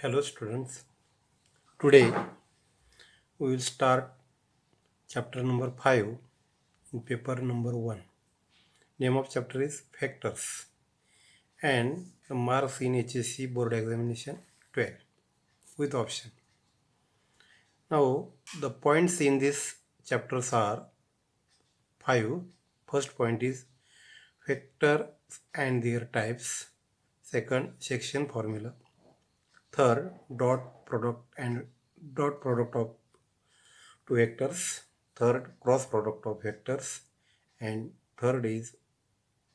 Hello students. Today we will start chapter number 5 in paper number 1. Name of chapter is Factors and the marks in HSC board examination 12 with option. Now the points in this chapters are 5. First point is factors and their types. Second, section formula. Third, dot product of two vectors. Third, cross product of vectors. And third is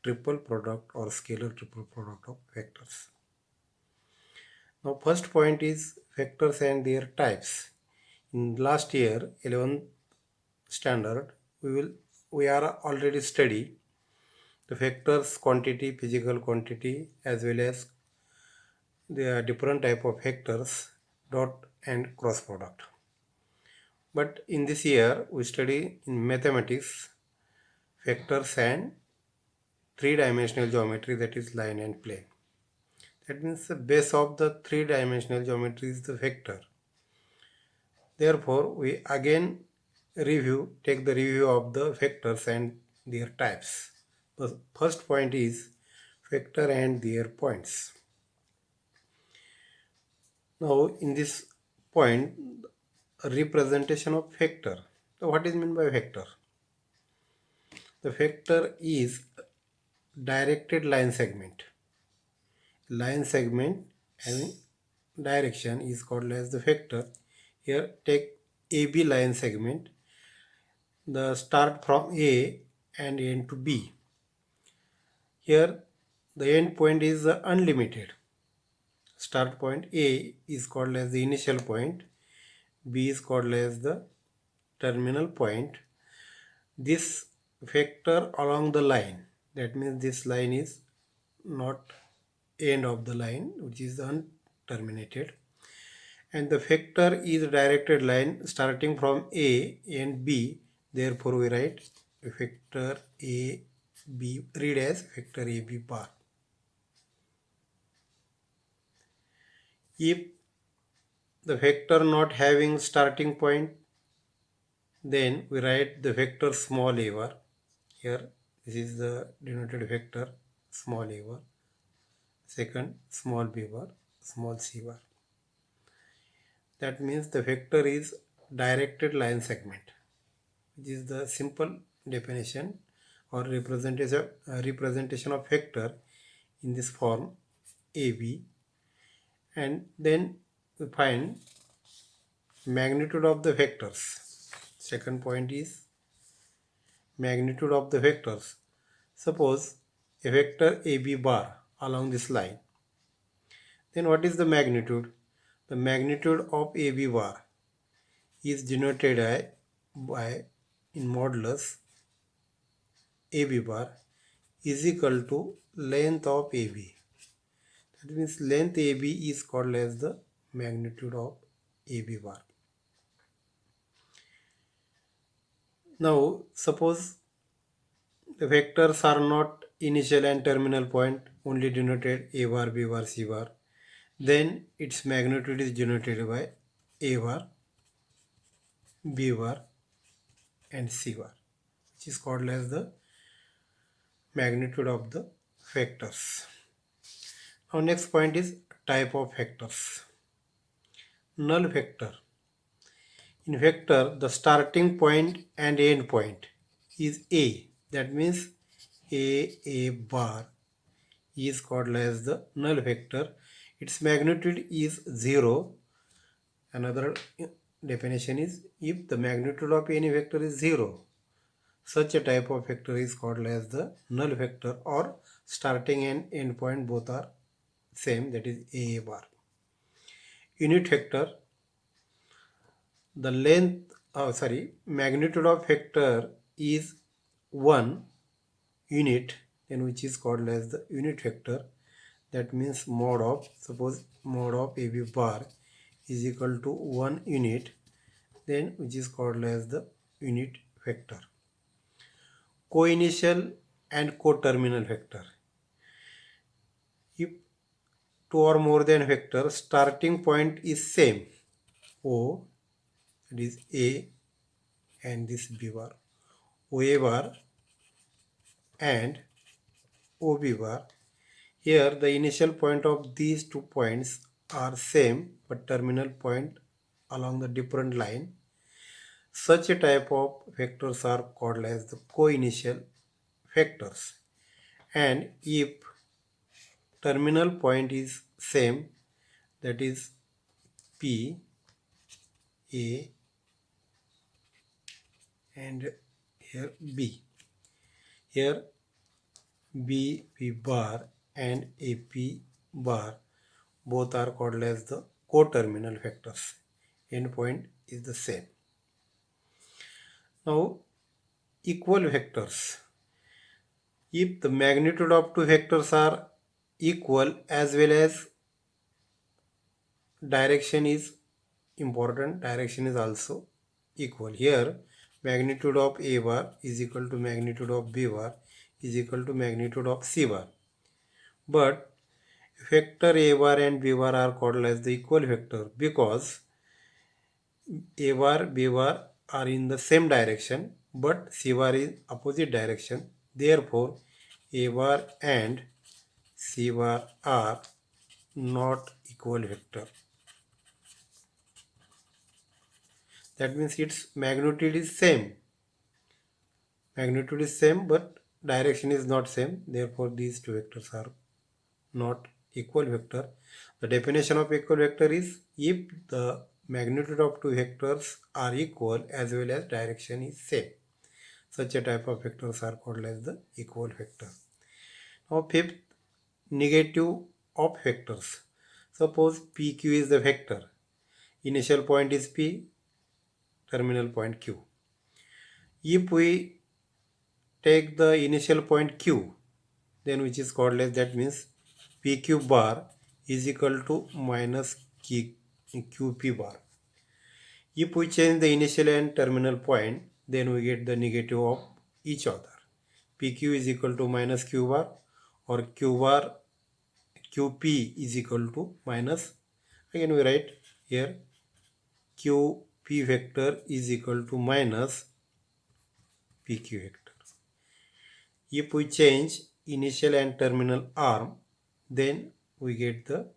triple product or scalar triple product of vectors. Now first point is vectors and their types. In last year 11th standard we are already study the vectors quantity, physical quantity, as well as the different type of vectors, dot and cross product. But in this year we study in mathematics vectors and three-dimensional geometry, that is line and plane. That means the base of the three-dimensional geometry is the vector. Therefore, we again take the review of the vectors and their types. The first point is vector and their points. Now, in this point, a representation of vector. So, what is meant by vector? The vector is directed line segment. Line segment having direction is called as the vector. Here take AB line segment, the start from A and end to B. Here the end point is unlimited. Start point A is called as the initial point, B is called as the terminal point. This vector along the line, that means this line is not end of the line, which is unterminated, and the vector is a directed line starting from A and B. Therefore we write vector A B, read as vector A B bar. If the vector not having starting point, then we write the vector small a bar. Here this is the denoted vector small a bar. Second, small b bar, small c bar. That means the vector is directed line segment. This is the simple definition or representation of vector in this form AB. And then we find magnitude of the vectors. Second point is magnitude of the vectors. Suppose a vector AB bar along this line. Then what is the magnitude? The magnitude of AB bar is denoted by in modulus AB bar is equal to length of AB. That means length AB is called as the magnitude of AB bar. Now suppose the vectors are not initial and terminal point, only denoted A bar, B bar, C bar, then its magnitude is denoted by A bar, B bar and C bar, which is called as the magnitude of the vectors. Now next point is type of vectors. Null vector. In vector, the starting point and end point is A. That means A bar is called as the null vector. Its magnitude is 0. Another definition is if the magnitude of any vector is 0, such a type of vector is called as the null vector, or starting and end point both are same, that is A bar. Unit vector, the magnitude of vector is 1 unit, then which is called as the unit vector. That means mod of, suppose mod of AB bar is equal to 1 unit, then which is called as the unit vector. Co-initial and co-terminal vector. If two or more than vector starting point is same, O, that is A, and this B bar, OA bar and OB bar. Here the initial point of these 2 points are same but terminal point along the different line. Such a type of vectors are called as the co-initial vectors. And if terminal point is same, that is P, A, and here B. Here B, P bar and AP bar both are called as the coterminal vectors. Endpoint is the same. Now equal vectors. If the magnitude of two vectors are equal as well as direction is important, direction is also equal. Here magnitude of A bar is equal to magnitude of B bar is equal to magnitude of C bar. But vector A bar and B bar are called as the equal vector because A bar, B bar are in the same direction but C bar is opposite direction. Therefore A bar and C bar are not equal vector. That means its magnitude is same. Magnitude is same but direction is not same. Therefore these two vectors are not equal vector. The definition of equal vector is if the magnitude of two vectors are equal as well as direction is same. Such a type of vectors are called as the equal vector. Now fifth, negative of vectors. Suppose PQ is the vector. Initial point is P, terminal point Q. If we take the initial point Q, then which is called as, that means PQ bar is equal to minus QP bar. If we change the initial and terminal point, then we get the negative of each other. PQ is equal to minus Q bar or Q bar QP is equal to minus, again we write here QP vector is equal to minus PQ vector. If we change initial and terminal arm, then we get the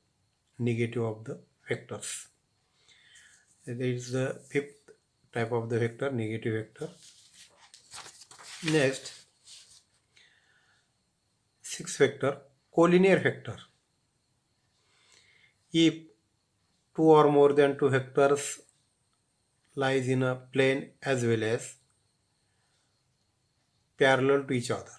negative of the vectors. That is the fifth type of the vector, negative vector. Next, sixth vector, collinear vector. If two or more than two vectors lies in a plane as well as parallel to each other.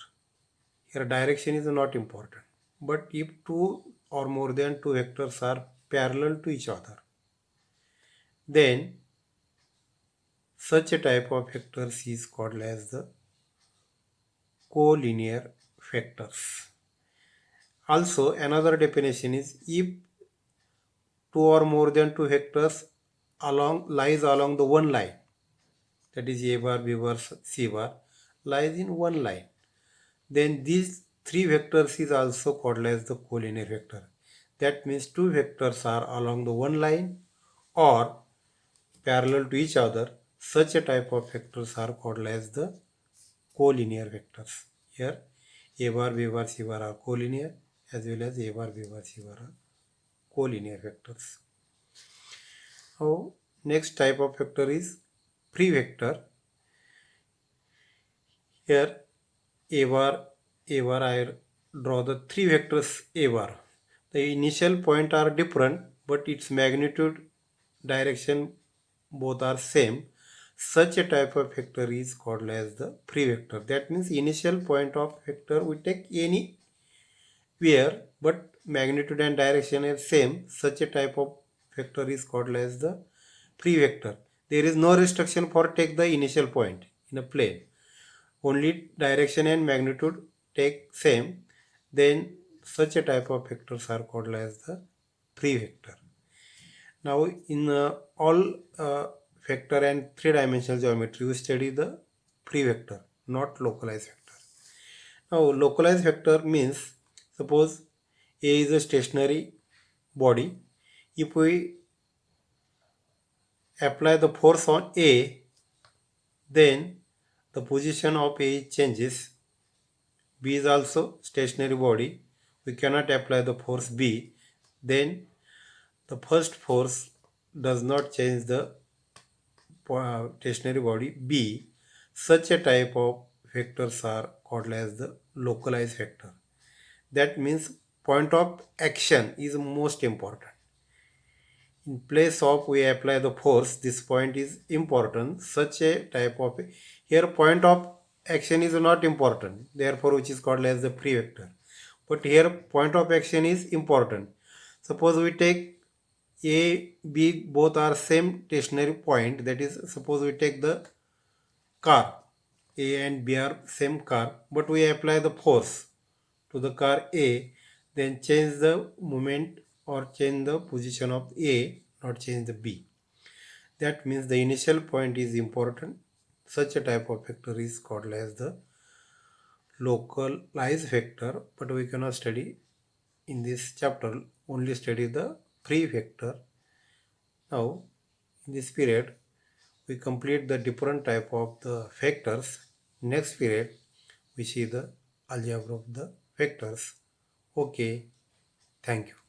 Here direction is not important. But if two or more than two vectors are parallel to each other, then such a type of vectors is called as the collinear vectors. Also another definition is if two or more than two vectors lies along the one line, that is A bar, B bar, C bar, lies in one line, then these three vectors is also called as the collinear vector. That means two vectors are along the one line or parallel to each other. Such a type of vectors are called as the collinear vectors. Here A bar, B bar, C bar are collinear as well as A bar, B bar, C bar are collinear vectors. Now next type of vector is free vector. Here A bar, I draw the three vectors A bar. The initial point are different but its magnitude, direction both are same. Such a type of vector is called as the free vector. That means initial point of vector we take anywhere but magnitude and direction are same. Such a type of vector is called as the free vector. There is no restriction for take the initial point in a plane. Only direction and magnitude take same. Then such a type of vectors are called as the free vector. Now in all vector and three-dimensional geometry we study the free vector, not localized vector. Now localized vector means suppose A is a stationary body. If we apply the force on A, then the position of A changes. B is also stationary body. We cannot apply the force B. Then the first force does not change the stationary body B. Such a type of vectors are called as the localized vector. That means point of action is most important. In place of we apply the force, this point is important. Such a type of, here point of action is not important, therefore which is called as the free vector. But here point of action is important. Suppose we take A, B, both are same stationary point. That is, suppose we take the car. A and B are same car, but we apply the force to the car A, then change the moment or change the position of A, not change the B. That means the initial point is important. Such a type of vector is called as the localized vector, but we cannot study in this chapter, only study the free vector. Now, in this period, we complete the different type of the vectors. Next period, we see the algebra of the vectors. Okay, thank you.